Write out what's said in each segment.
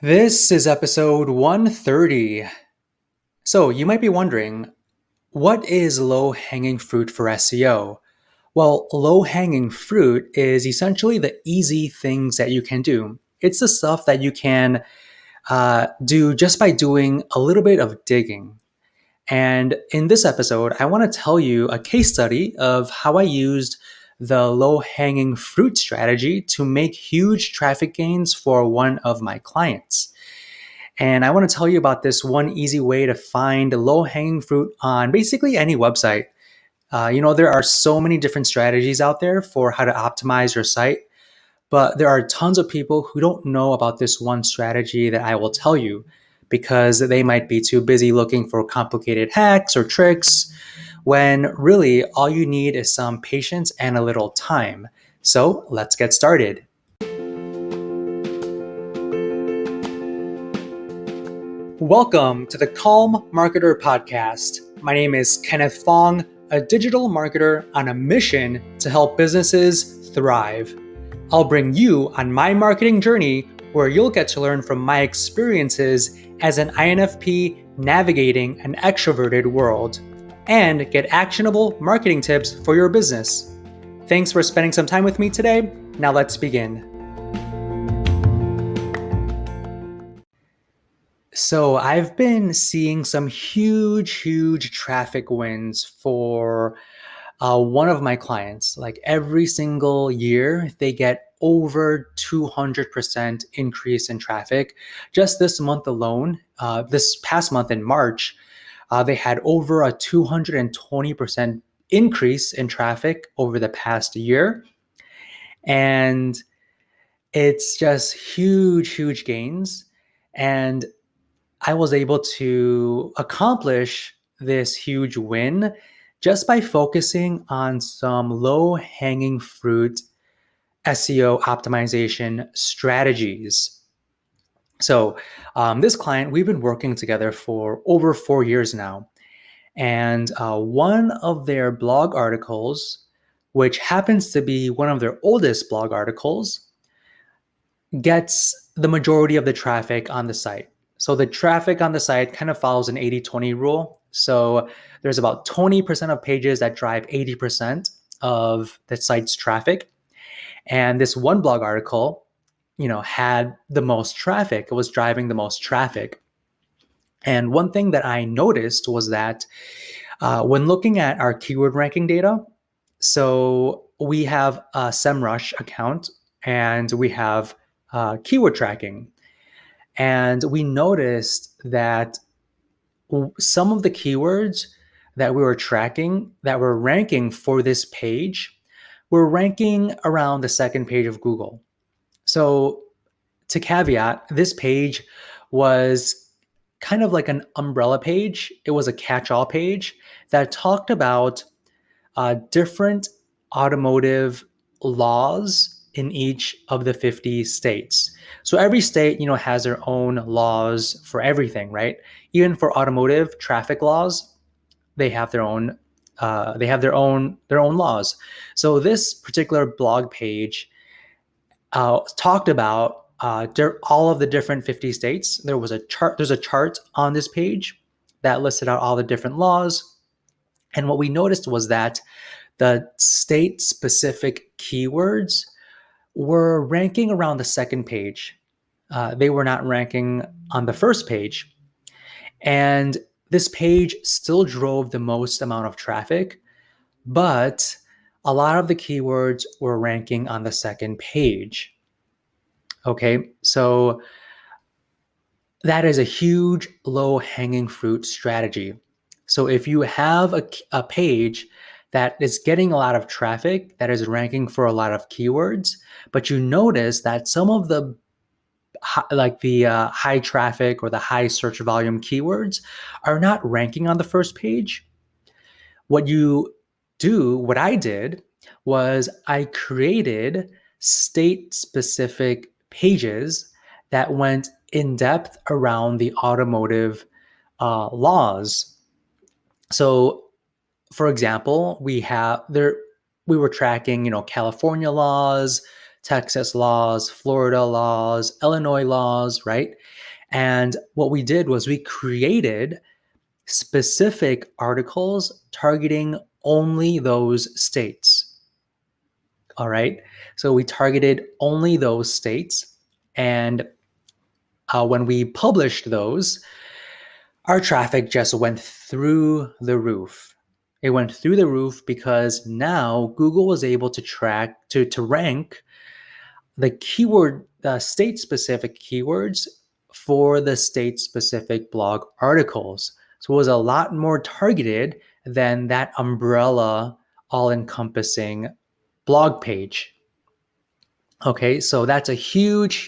This is episode 130. So you might be wondering, what is low-hanging fruit for SEO? Well, low-hanging fruit is essentially the easy things that you can do. It's the stuff that you can do just by doing a little bit of digging. And in this episode, I want to tell you a case study of how I used the low-hanging fruit strategy to make huge traffic gains for one of my clients. And I want to tell you about this one easy way to find low hanging fruit on basically any website. There are so many different strategies out there for how to optimize your site, but there are tons of people who don't know about this one strategy that I will tell you because they might be too busy looking for complicated hacks or tricks when really all you need is some patience and a little time. So let's get started. Welcome to the Calm Marketer Podcast. My name is Kenneth Fong, a digital marketer on a mission to help businesses thrive. I'll bring you on my marketing journey where you'll get to learn from my experiences as an INFP navigating an extroverted world and get actionable marketing tips for your business. Thanks for spending some time with me today. Now let's begin. So I've been seeing some huge traffic wins for one of my clients. Like every single year, they get over 200% increase in traffic. Just this month alone, this past month in March, they had over a 220% increase in traffic over the past year. And it's just huge gains. And I was able to accomplish this huge win just by focusing on some low hanging fruit SEO optimization strategies. So, this client, we've been working together for over 4 years now. And one of their blog articles, which happens to be one of their oldest blog articles, gets the majority of the traffic on the site. So the traffic on the site kind of follows an 80-20 rule. So there's about 20% of pages that drive 80% of the site's traffic. And this one blog article, had the most traffic. It was driving the most traffic. And one thing that I noticed was that when looking at our keyword ranking data, so we have a SEMrush account and we have keyword tracking. And we noticed that some of the keywords that we were tracking that were ranking for this page were ranking around the second page of Google. So to caveat, this page was kind of like an umbrella page. It was a catch-all page that talked about different automotive laws in each of the 50 states. So every state, has their own laws for everything, right? Even for automotive traffic laws, they have their own laws. So this particular blog page talked about all of the different 50 states. There's a chart on this page that listed out all the different laws. And what we noticed was that the state-specific keywords were ranking around the second page. They were not ranking on the first page. And this page still drove the most amount of traffic, but a lot of the keywords were ranking on the second page. Okay, so that is a huge low-hanging fruit strategy. So if you have a page that is getting a lot of traffic, that is ranking for a lot of keywords, but you notice that some of the high traffic or the high search volume keywords are not ranking on the first page, what I did was I created state-specific pages that went in depth around the automotive laws. So, for example, we were tracking, California laws, Texas laws, Florida laws, Illinois laws, right? And what we did was we created specific articles targeting only those states. All right. So we targeted only those states. And when we published those, our traffic just went through the roof. It went through the roof because now Google was able to rank the keyword, the state specific keywords for the state specific blog articles. So it was a lot more targeted than that umbrella, all encompassing blog page. Okay, so that's a huge,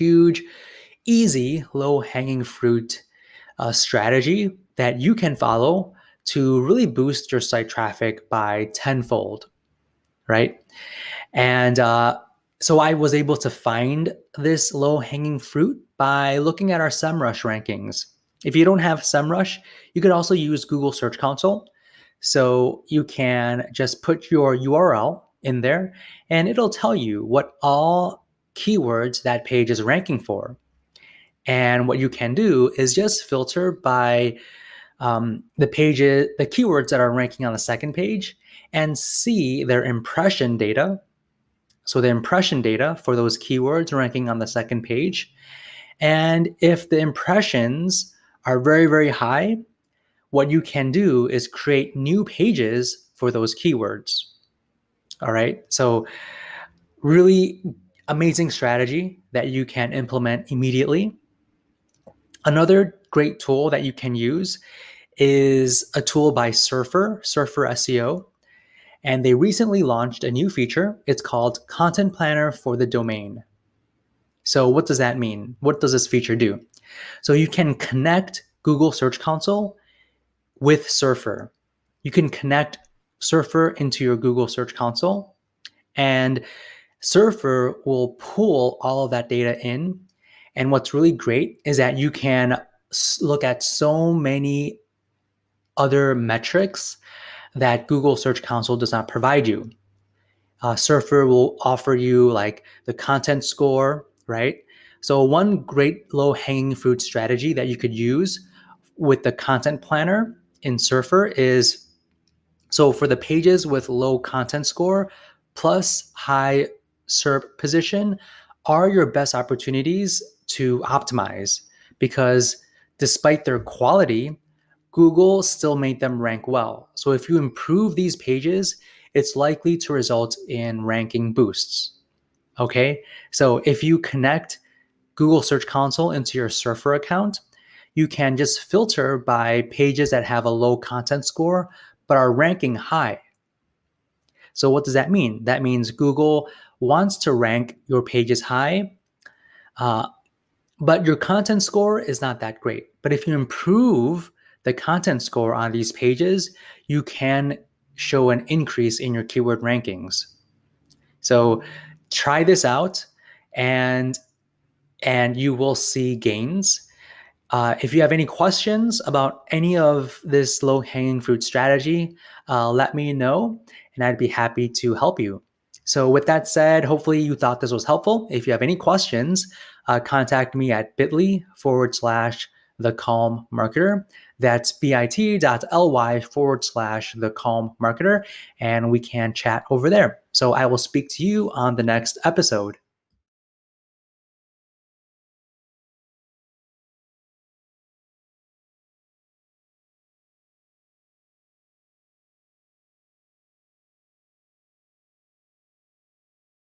easy, low hanging fruit strategy that you can follow to really boost your site traffic by tenfold, right? And so I was able to find this low hanging fruit by looking at our SEMrush rankings. If you don't have SEMrush, you could also use Google Search Console. So you can just put your URL in there and it'll tell you what all keywords that page is ranking for. And what you can do is just filter by the keywords that are ranking on the second page and see their impression data. So the impression data for those keywords ranking on the second page. And if the impressions are very high, what you can do is create new pages for those keywords. All right. So really amazing strategy that you can implement immediately. Another great tool that you can use is a tool by Surfer SEO. And they recently launched a new feature. It's called Content Planner for the Domain. So what does that mean? What does this feature do? So you can connect Google Search Console with Surfer. You can connect Surfer into your Google Search Console, and Surfer will pull all of that data in. And what's really great is that you can look at so many other metrics that Google Search Console does not provide you. Surfer will offer you like the content score, right? So one great low-hanging fruit strategy that you could use with the content planner in Surfer is, so for the pages with low content score plus high SERP position are your best opportunities to optimize, because despite their quality, Google still made them rank well. So if you improve these pages, it's likely to result in ranking boosts. Okay, so if you connect Google Search Console into your Surfer account, you can just filter by pages that have a low content score but are ranking high. So what does that mean? That means Google wants to rank your pages high, but your content score is not that great. But if you improve the content score on these pages, you can show an increase in your keyword rankings. So try this out and you will see gains. If you have any questions about any of this low-hanging fruit strategy, let me know and I'd be happy to help you. So with that said, hopefully you thought this was helpful. If you have any questions, contact me at bit.ly/thecalmmarketer. That's bit.ly/thecalmmarketer, and we can chat over there. So I will speak to you on the next episode.